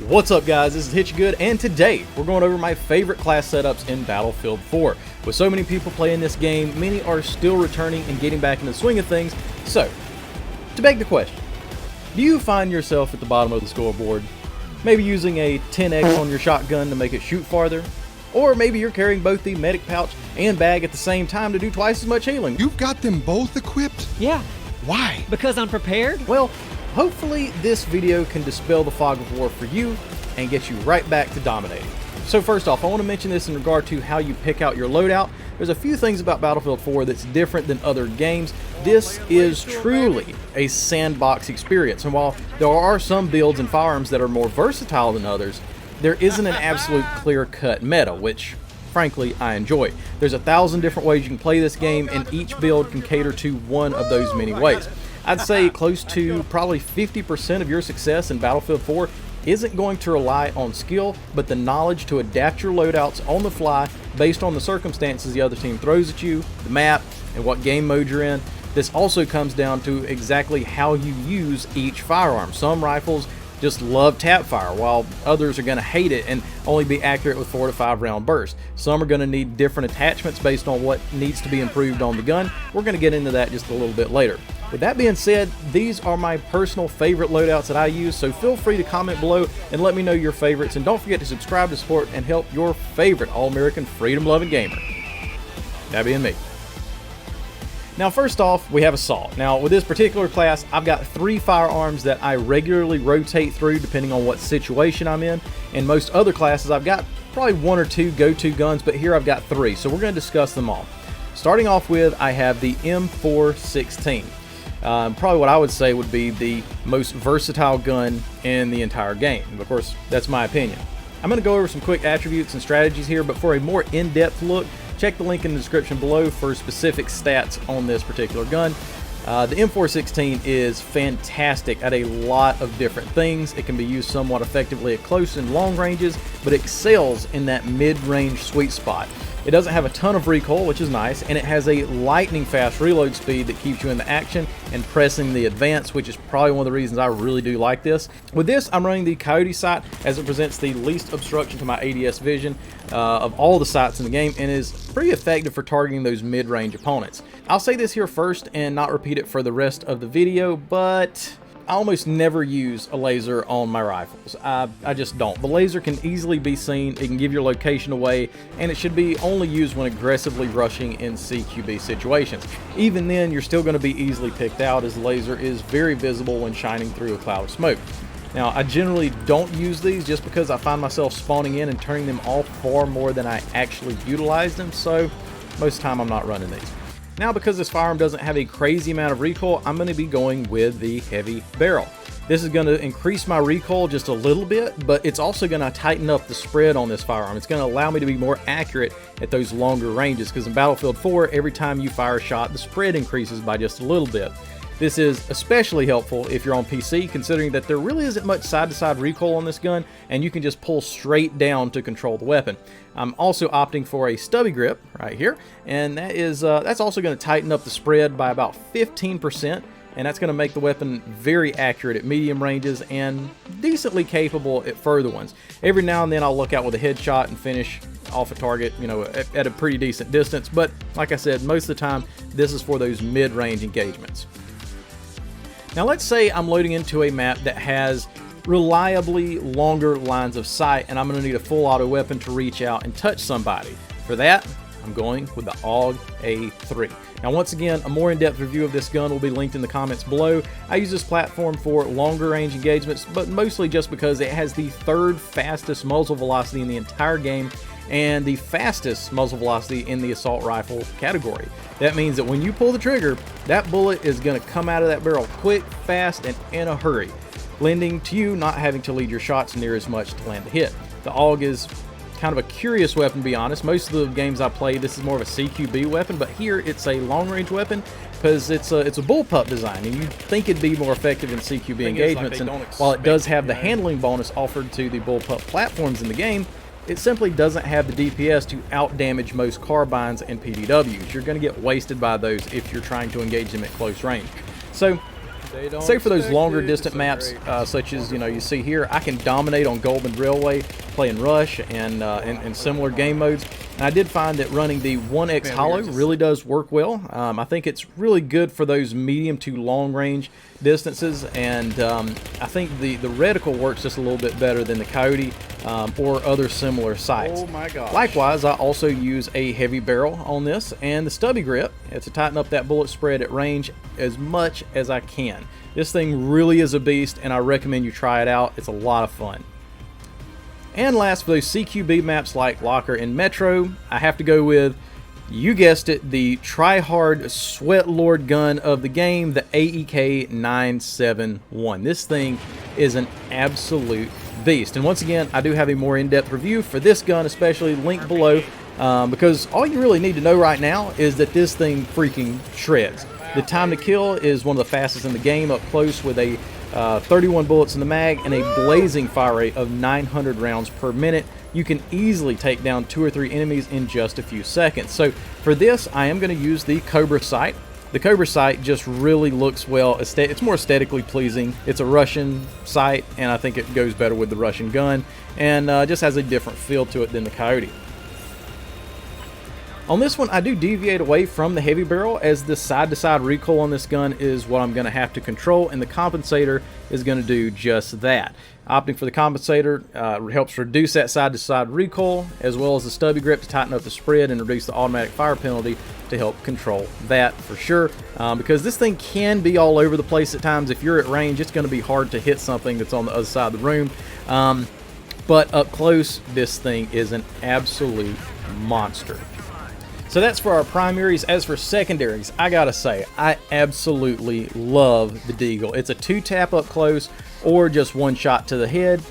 What's up guys, this is HitchGood, and today we're going over my favorite class setups in Battlefield 4. With so many people playing this game, many are still returning and getting back in the swing of things. So, to beg the question, do you find yourself at the bottom of the scoreboard? Maybe using a 10x on your shotgun to make it shoot farther? Or maybe you're carrying both the medic pouch and bag at the same time to do twice as much healing. You've got them both equipped? Yeah. Why? Because I'm prepared? Well, hopefully this video can dispel the fog of war for you and get you right back to dominating. So first off, I want to mention this in regard to how you pick out your loadout. There's a few things about Battlefield 4 that's different than other games. This is truly a sandbox experience, and while there are some builds and firearms that are more versatile than others, there isn't an absolute clear-cut meta, which frankly I enjoy. There's 1,000 different ways you can play this game, and each build can cater to one of those many ways. I'd say close to probably 50% of your success in Battlefield 4 isn't going to rely on skill, but the knowledge to adapt your loadouts on the fly based on the circumstances the other team throws at you, the map, and what game mode you're in. This also comes down to exactly how you use each firearm. Some rifles just love tap fire, while others are going to hate it and only be accurate with 4 to 5 round bursts. Some are going to need different attachments based on what needs to be improved on the gun. We're going to get into that just a little bit later. With that being said, these are my personal favorite loadouts that I use, so feel free to comment below and let me know your favorites, and don't forget to subscribe to support and help your favorite all-American freedom-loving gamer. That being me. Now first off, we have Assault. Now with this particular class, I've got 3 firearms that I regularly rotate through depending on what situation I'm in. In most other classes, I've got probably 1 or 2 go-to guns, but here I've got 3, so we're going to discuss them all. Starting off with, I have the M416. Probably what I would say would be the most versatile gun in the entire game. Of course, that's my opinion. I'm going to go over some quick attributes and strategies here, but for a more in-depth look, check the link in the description below for specific stats on this particular gun. The M416 is fantastic at a lot of different things. It can be used somewhat effectively at close and long ranges, but excels in that mid-range sweet spot. It doesn't have a ton of recoil, which is nice, and it has a lightning fast reload speed that keeps you in the action and pressing the advance, which is probably one of the reasons I really do like this. With this, I'm running the Coyote sight as it presents the least obstruction to my ADS vision of all the sights in the game, and is pretty effective for targeting those mid-range opponents. I'll say this here first and not repeat it for the rest of the video, but I almost never use a laser on my rifles. I just don't. The laser can easily be seen, it can give your location away, and it should be only used when aggressively rushing in CQB situations. Even then, you're still going to be easily picked out, as the laser is very visible when shining through a cloud of smoke. Now, I generally don't use these just because I find myself spawning in and turning them off far more than I actually utilize them, so most of the time I'm not running these. Now, because this firearm doesn't have a crazy amount of recoil, I'm going to be going with the heavy barrel. This is going to increase my recoil just a little bit, but it's also going to tighten up the spread on this firearm. It's going to allow me to be more accurate at those longer ranges, because in Battlefield 4, every time you fire a shot, the spread increases by just a little bit. This is especially helpful if you're on PC, considering that there really isn't much side-to-side recoil on this gun, and you can just pull straight down to control the weapon. I'm also opting for a stubby grip right here, and that's also going to tighten up the spread by about 15%, and that's going to make the weapon very accurate at medium ranges and decently capable at further ones. Every now and then I'll look out with a headshot and finish off a target, you know, at a pretty decent distance, but like I said, most of the time this is for those mid-range engagements. Now let's say I'm loading into a map that has reliably longer lines of sight, and I'm going to need a full auto weapon to reach out and touch somebody. For that, I'm going with the AUG A3. Now once again, a more in-depth review of this gun will be linked in the comments below. I use this platform for longer range engagements, but mostly just because it has the 3rd fastest muzzle velocity in the entire game, and the fastest muzzle velocity in the assault rifle category. That means that when you pull the trigger, that bullet is going to come out of that barrel quick, fast, and in a hurry, lending to you not having to lead your shots near as much to land a hit. The AUG is kind of a curious weapon, to be honest. Most of the games I play, this is more of a CQB weapon, but here it's a long-range weapon because it's a bullpup design, and you'd think it'd be more effective in CQB engagements. And while it does have the handling bonus offered to the bullpup platforms in the game, it simply doesn't have the DPS to out-damage most carbines and PDWs. You're going to get wasted by those if you're trying to engage them at close range. So Say for those longer distant maps, such as you see here, I can dominate on Golden Railway, playing Rush and similar game modes. And I did find that running the 1x hollow really does work well. I think it's really good for those medium to long range distances, and I think the reticle works just a little bit better than the Coyote or other similar sights. Oh my gosh. Likewise, I also use a heavy barrel on this and the stubby grip to tighten up that bullet spread at range as much as I can. This thing really is a beast, and I recommend you try it out. It's a lot of fun. And last, for those CQB maps like Locker and Metro, I have to go with, you guessed it, the try-hard sweat lord gun of the game, the AEK 971. This thing is an absolute beast. And once again, I do have a more in-depth review for this gun, especially linked below, because all you really need to know right now is that this thing freaking shreds. The time to kill is one of the fastest in the game, up close with a 31 bullets in the mag and a blazing fire rate of 900 rounds per minute. You can easily take down 2 or 3 enemies in just a few seconds. So for this, I am going to use the Cobra sight. The Cobra sight just really looks well. It's more aesthetically pleasing. It's a Russian sight, and I think it goes better with the Russian gun, and just has a different feel to it than the Coyote. On this one, I do deviate away from the heavy barrel, as the side-to-side recoil on this gun is what I'm going to have to control, and the compensator is going to do just that. Opting for the compensator helps reduce that side-to-side recoil, as well as the stubby grip to tighten up the spread and reduce the automatic fire penalty to help control that for sure. Because this thing can be all over the place at times. If you're at range, it's going to be hard to hit something that's on the other side of the room. But up close, this thing is an absolute monster. So that's for our primaries. As for secondaries, I gotta say, I absolutely love the Deagle. It's a 2-tap up close or just 1 shot to the head.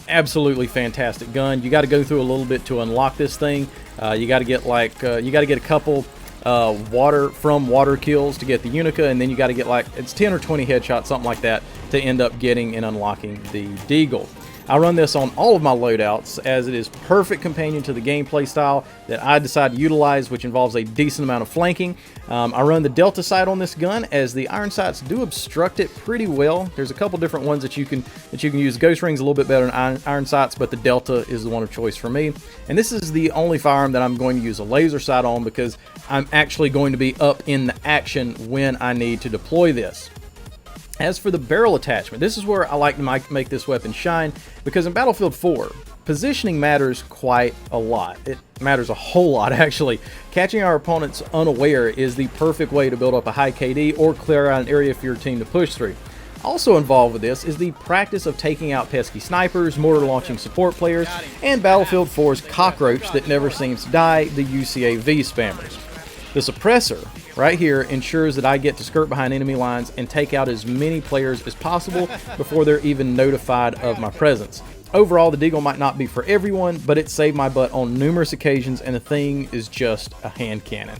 Absolutely fantastic gun. You got to go through a little bit to unlock this thing. You got to get a couple water kills to get the Unica, and then you got to get it's 10 or 20 headshots, something like that, to end up getting and unlocking the Deagle. I run this on all of my loadouts, as it is perfect companion to the gameplay style that I decide to utilize, which involves a decent amount of flanking. I run the Delta sight on this gun, as the iron sights do obstruct it pretty well. There's a couple different ones that you can use. Ghost Ring's a little bit better than iron sights, but the Delta is the one of choice for me. And this is the only firearm that I'm going to use a laser sight on, because I'm actually going to be up in the action when I need to deploy this. As for the barrel attachment, this is where I like to make this weapon shine, because in Battlefield 4, positioning matters quite a lot. It matters a whole lot, actually. Catching our opponents unaware is the perfect way to build up a high KD or clear out an area for your team to push through. Also involved with this is the practice of taking out pesky snipers, mortar launching support players, and Battlefield 4's cockroach that never seems to die, the UCAV spammers. The suppressor right here ensures that I get to skirt behind enemy lines and take out as many players as possible before they're even notified of my presence. Overall, the Deagle might not be for everyone, but it saved my butt on numerous occasions, and the thing is just a hand cannon.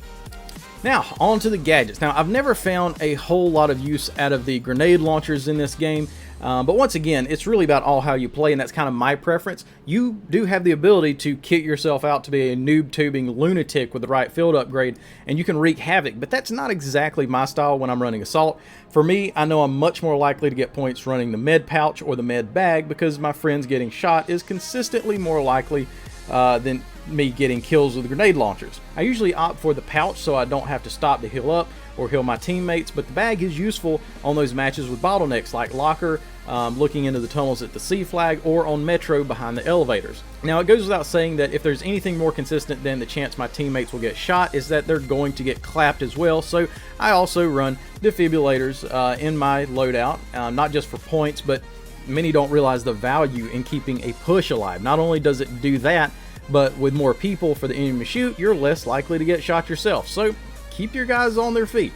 Now, on to the gadgets. Now, I've never found a whole lot of use out of the grenade launchers in this game, but once again, it's really about how you play, and that's kind of my preference. You do have the ability to kit yourself out to be a noob tubing lunatic with the right field upgrade, and you can wreak havoc, but that's not exactly my style when I'm running assault. For me, I know I'm much more likely to get points running the med pouch or the med bag, because my friends getting shot is consistently more likely than me getting kills with the grenade launchers. I usually opt for the pouch so I don't have to stop to heal up or heal my teammates, but the bag is useful on those matches with bottlenecks like Locker, looking into the tunnels at the C flag, or on Metro behind the elevators. Now, it goes without saying that if there's anything more consistent than the chance my teammates will get shot, is that they're going to get clapped as well. So I also run defibrillators in my loadout, not just for points, but many don't realize the value in keeping a push alive. Not only does it do that, but with more people for the enemy to shoot, you're less likely to get shot yourself. So keep your guys on their feet.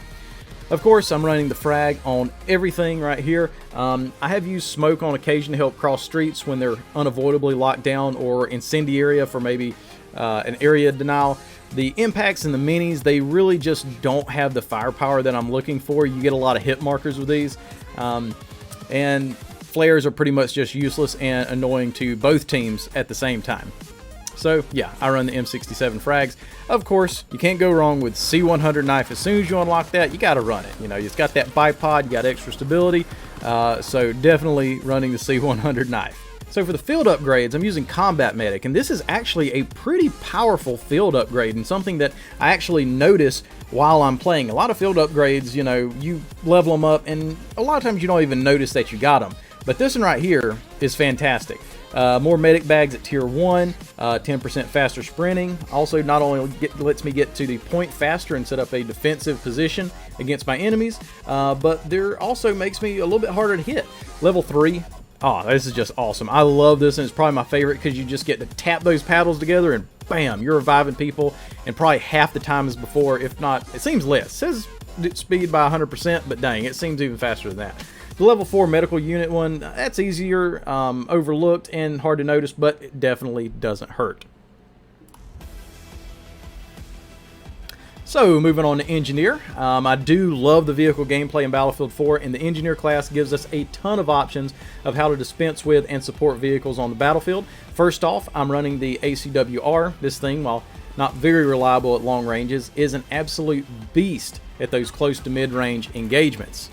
Of course, I'm running the frag on everything right here. I have used smoke on occasion to help cross streets when they're unavoidably locked down, or incendiary for maybe an area denial. The impacts and the minis, they really just don't have the firepower that I'm looking for. You get a lot of hit markers with these. And flares are pretty much just useless and annoying to both teams at the same time. So yeah, I run the M67 frags. Of course, you can't go wrong with C100 knife. As soon as you unlock that, you got to run it. You know, it's got that bipod, you got extra stability. So definitely running the C100 knife. So for the field upgrades, I'm using Combat Medic, and this is actually a pretty powerful field upgrade and something that I actually notice while I'm playing. A lot of field upgrades, you know, you level them up and a lot of times you don't even notice that you got them. But this one right here is fantastic. More medic bags at tier 1, 10% faster sprinting. Also not only lets me get to the point faster and set up a defensive position against my enemies, but there also makes me a little bit harder to hit. Level 3. Oh, this is just awesome. I love this, and it's probably my favorite because you just get to tap those paddles together and bam, you're reviving people in probably half the time as before, if not, it seems less. It says speed by 100%, but dang, it seems even faster than that. The level 4 medical unit one, that's easier, overlooked and hard to notice, but it definitely doesn't hurt. So moving on to Engineer, I do love the vehicle gameplay in Battlefield 4, and the Engineer class gives us a ton of options of how to dispense with and support vehicles on the battlefield. First off, I'm running the ACWR. This thing, while not very reliable at long ranges, is an absolute beast at those close to mid-range engagements.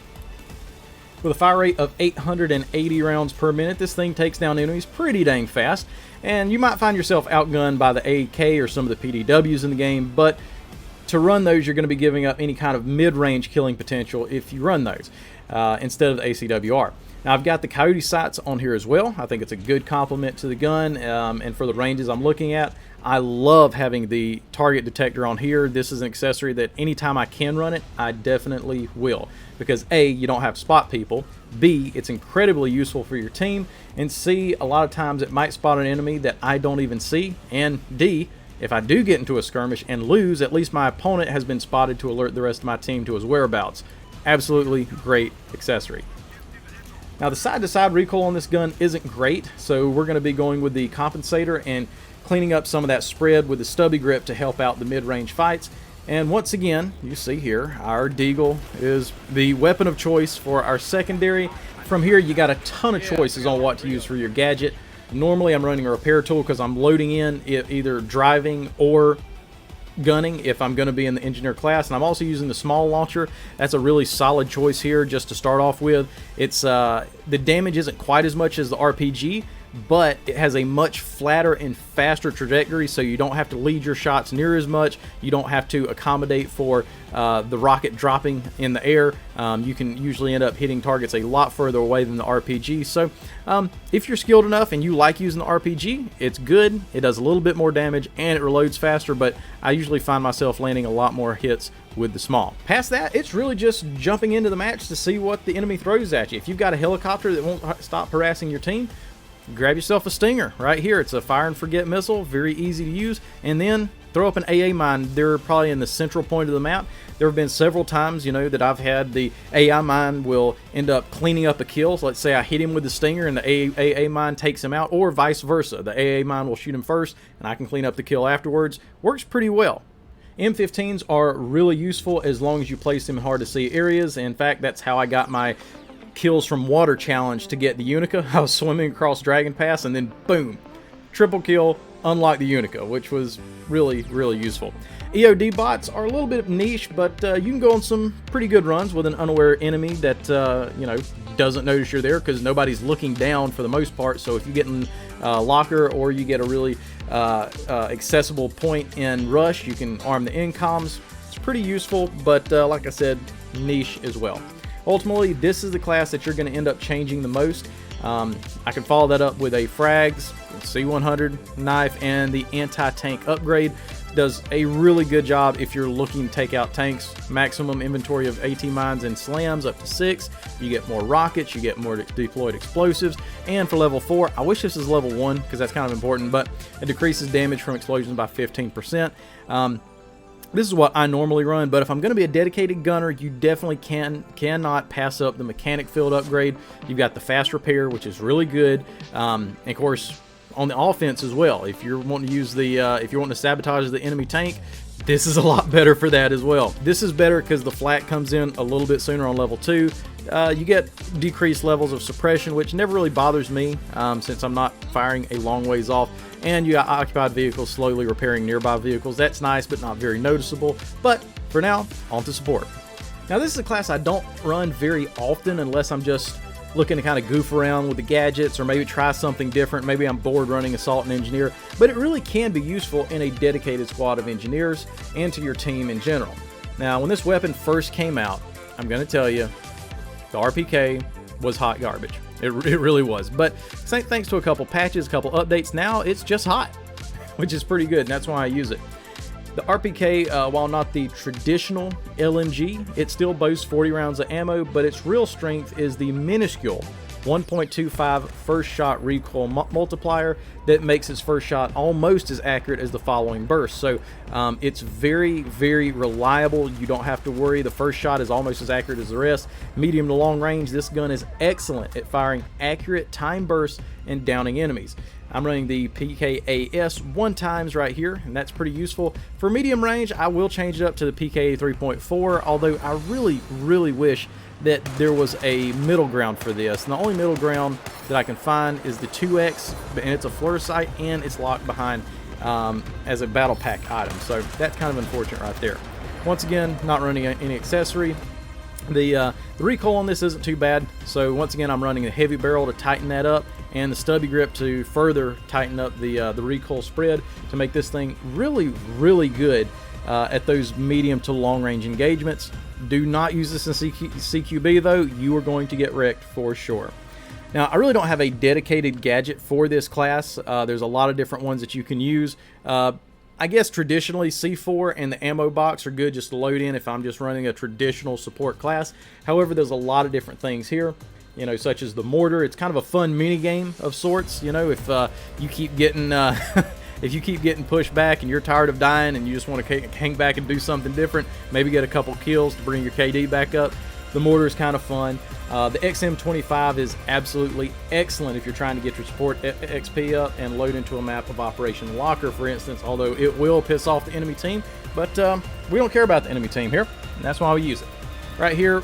With a fire rate of 880 rounds per minute, this thing takes down enemies pretty dang fast, and you might find yourself outgunned by the AK or some of the PDWs in the game, but to run those, you're going to be giving up any kind of mid-range killing potential if you run those instead of the ACWR. Now, I've got the Coyote sights on here as well. I think it's a good complement to the gun, and for the ranges I'm looking at, I love having the target detector on here. This is an accessory that anytime I can run it, I definitely will. Because A, you don't have to spot people. B, it's incredibly useful for your team. And C, a lot of times it might spot an enemy that I don't even see. And D, if I do get into a skirmish and lose, at least my opponent has been spotted to alert the rest of my team to his whereabouts. Absolutely great accessory. Now, the side-to-side recoil on this gun isn't great, so we're going to be going with the compensator and cleaning up some of that spread with the stubby grip to help out the mid-range fights. And once again, you see here, our Deagle is the weapon of choice for our secondary. From here, you got a ton of choices on what to use for your gadget. Normally, I'm running a repair tool because I'm loading in either driving or gunning if I'm going to be in the Engineer class, and I'm also using the small launcher. That's a really solid choice here just to start off with. It's the damage isn't quite as much as the RPG, but it has a much flatter and faster trajectory, so you don't have to lead your shots near as much. You don't have to accommodate for the rocket dropping in the air. You can usually end up hitting targets a lot further away than the RPG. So if you're skilled enough and you like using the RPG, it's good. It does a little bit more damage and it reloads faster, but I usually find myself landing a lot more hits with the small. Past that, it's really just jumping into the match to see what the enemy throws at you. If you've got a helicopter that won't stop harassing your team, grab yourself a Stinger right here. It's a fire and forget missile, very easy to use, and then throw up an AA mine. They're probably in the central point of the map. There have been several times, you know, that I've had the AA mine will end up cleaning up a kill. So let's say I hit him with the Stinger and the AA mine takes him out, or vice versa. The AA mine will shoot him first and I can clean up the kill afterwards. Works pretty well. M15s are really useful as long as you place them in hard to see areas. In fact, that's how I got my kills from water challenge to get the Unica. I was swimming across Dragon Pass and then boom, triple kill, unlock the Unica, which was really, really useful. EOD bots are a little bit niche, but you can go on some pretty good runs with an unaware enemy that you know, doesn't notice you're there because nobody's looking down for the most part. So if you get in locker or you get a really accessible point in rush, you can arm the incoms. It's pretty useful, but like I said, niche as well. Ultimately, this is the class that you're going to end up changing the most. I can follow that up with a frags, C100 knife, and the anti-tank upgrade. Does a really good job if you're looking to take out tanks. Maximum inventory of AT mines and slams up to 6. You get more rockets, you get more deployed explosives. And for level 4, I wish this is level 1 because that's kind of important, but it decreases damage from explosions by 15%. This is what I normally run, but if I'm going to be a dedicated gunner, you definitely cannot pass up the mechanic field upgrade. You've got the fast repair, which is really good, and of course on the offense as well. If you're wanting to use the if you're wanting to sabotage the enemy tank, this is a lot better for that as well. This is better because the flak comes in a little bit sooner on level 2. You get decreased levels of suppression, which never really bothers me since I'm not firing a long ways off. And you got occupied vehicles slowly repairing nearby vehicles. That's nice, but not very noticeable. But for now, on to support. Now this is a class I don't run very often unless I'm just looking to kind of goof around with the gadgets or maybe try something different. Maybe I'm bored running Assault and Engineer, but it really can be useful in a dedicated squad of engineers and to your team in general. Now when this weapon first came out, I'm going to tell you, the RPK was hot garbage. It really was. But thanks to a couple patches, a couple updates, now it's just hot, which is pretty good, and that's why I use it. The RPK, while not the traditional LMG, it still boasts 40 rounds of ammo, but its real strength is the minuscule 1.25 first shot recoil multiplier that makes its first shot almost as accurate as the following burst. So it's very, very reliable. You don't have to worry. The first shot is almost as accurate as the rest. Medium to long range, this gun is excellent at firing accurate time bursts and downing enemies. I'm running the PKAS 1x right here, and that's pretty useful. For medium range, I will change it up to the PKA 3.4, although I really wish that there was a middle ground for this. And the only middle ground that I can find is the 2X, and it's a flirt sight, and it's locked behind as a battle pack item. So that's kind of unfortunate right there. Once again, not running any accessory. The recoil on this isn't too bad, so once again I'm running a heavy barrel to tighten that up, and the stubby grip to further tighten up the recoil spread to make this thing really good at those medium to long range engagements. Do not use this in CQB though, you are going to get wrecked for sure. Now I really don't have a dedicated gadget for this class. There's a lot of different ones that you can use. I guess traditionally C4 and the ammo box are good just to load in if I'm just running a traditional support class. However, there's a lot of different things here, you know, such as the mortar. It's kind of a fun mini game of sorts. You know, if you keep getting if you keep getting pushed back and you're tired of dying and you just want to hang back and do something different, maybe get a couple kills to bring your KD back up, the mortar is kind of fun. The XM25 is absolutely excellent if you're trying to get your support XP up and load into a map of Operation Locker, for instance, although it will piss off the enemy team. But we don't care about the enemy team here, and that's why we use it. Right here,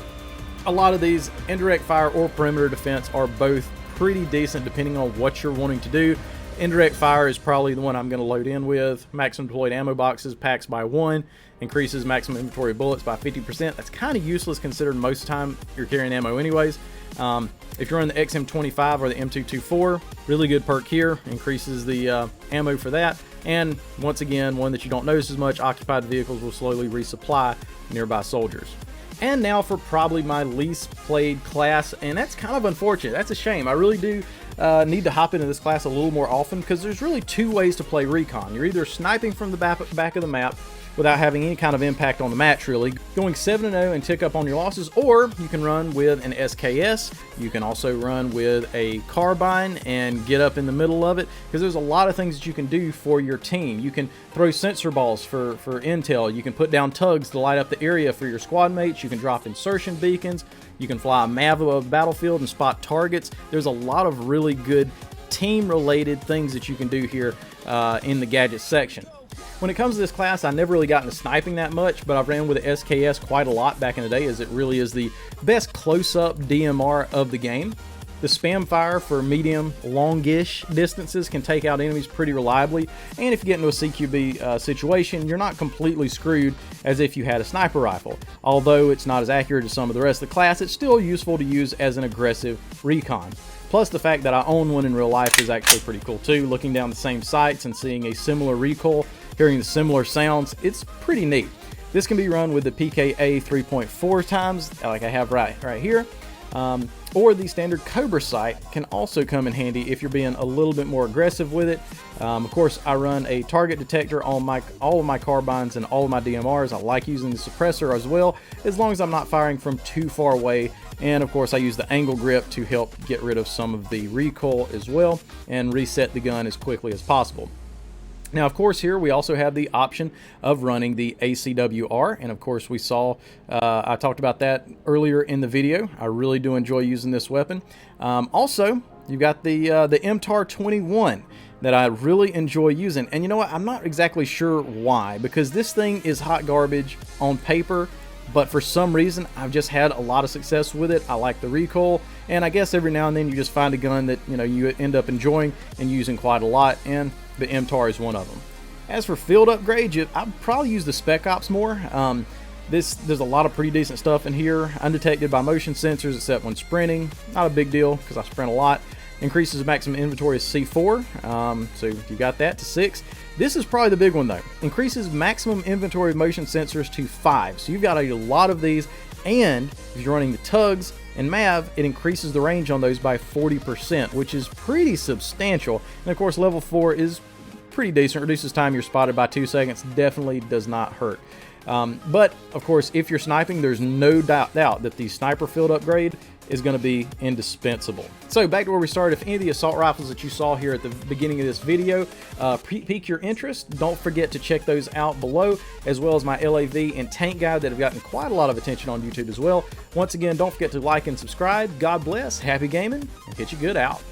a lot of these indirect fire or perimeter defense are both pretty decent depending on what you're wanting to do. Indirect fire is probably the one I'm going to load in with. Maximum deployed ammo boxes, packs by 1, increases maximum inventory bullets by 50%. That's kind of useless considering most of the time you're carrying ammo anyways. If you're on the XM25 or the M224, really good perk here, increases the ammo for that. And once again, one that you don't notice as much, occupied vehicles will slowly resupply nearby soldiers. And now for probably my least played class, and that's kind of unfortunate. That's a shame. I really do need to hop into this class a little more often because there's really two ways to play Recon. You're either sniping from the back of the map without having any kind of impact on the match, really, going 7-0 and tick up on your losses, or you can run with an SKS. You can also run with a carbine and get up in the middle of it, because there's a lot of things that you can do for your team. You can throw sensor balls for intel. You can put down tugs to light up the area for your squad mates. You can drop insertion beacons. You can fly a MAV above the battlefield and spot targets. There's a lot of really good team-related things that you can do here in the gadget section. When it comes to this class, I never really got into sniping that much, but I've ran with the SKS quite a lot back in the day, as it really is the best close-up DMR of the game. The spam fire for medium, longish distances can take out enemies pretty reliably, and if you get into a CQB situation, you're not completely screwed as if you had a sniper rifle. Although it's not as accurate as some of the rest of the class, it's still useful to use as an aggressive recon. Plus, the fact that I own one in real life is actually pretty cool too. Looking down the same sights and seeing a similar recoil, hearing the similar sounds, it's pretty neat. This can be run with the PKA 3.4 times, like I have right here. Or the standard Cobra sight can also come in handy if you're being a little bit more aggressive with it. Of course, I run a target detector on all of my carbines and all of my DMRs. I like using the suppressor as well, as long as I'm not firing from too far away. And of course, I use the angle grip to help get rid of some of the recoil as well and reset the gun as quickly as possible. Now, of course, here we also have the option of running the ACWR, and of course we saw, I talked about that earlier in the video. I really do enjoy using this weapon. Also, you've got the MTAR 21 that I really enjoy using, and you know what, I'm not exactly sure why, because this thing is hot garbage on paper, but for some reason I've just had a lot of success with it. I like the recoil, and I guess every now and then you just find a gun that you end up enjoying and using quite a lot, and the MTAR is one of them. As for field upgrades, I'd probably use the Spec Ops more. There's a lot of pretty decent stuff in here. Undetected by motion sensors except when sprinting. Not a big deal because I sprint a lot. Increases maximum inventory is C4, so you got that to 6. This is probably the big one though. Increases maximum inventory motion sensors to 5. So you've got a lot of these, and if you're running the tugs and MAV, it increases the range on those by 40%, which is pretty substantial. And of course, level 4 is pretty decent. Reduces time you're spotted by 2 seconds. Definitely does not hurt. But of course, if you're sniping, there's no doubt that the sniper field upgrade is going to be indispensable. So back to where we started. If any of the assault rifles that you saw here at the beginning of this video pique your interest, don't forget to check those out below, as well as my LAV and tank guide that have gotten quite a lot of attention on YouTube as well. Once again, don't forget to like and subscribe. God bless, happy gaming, and hit you good out.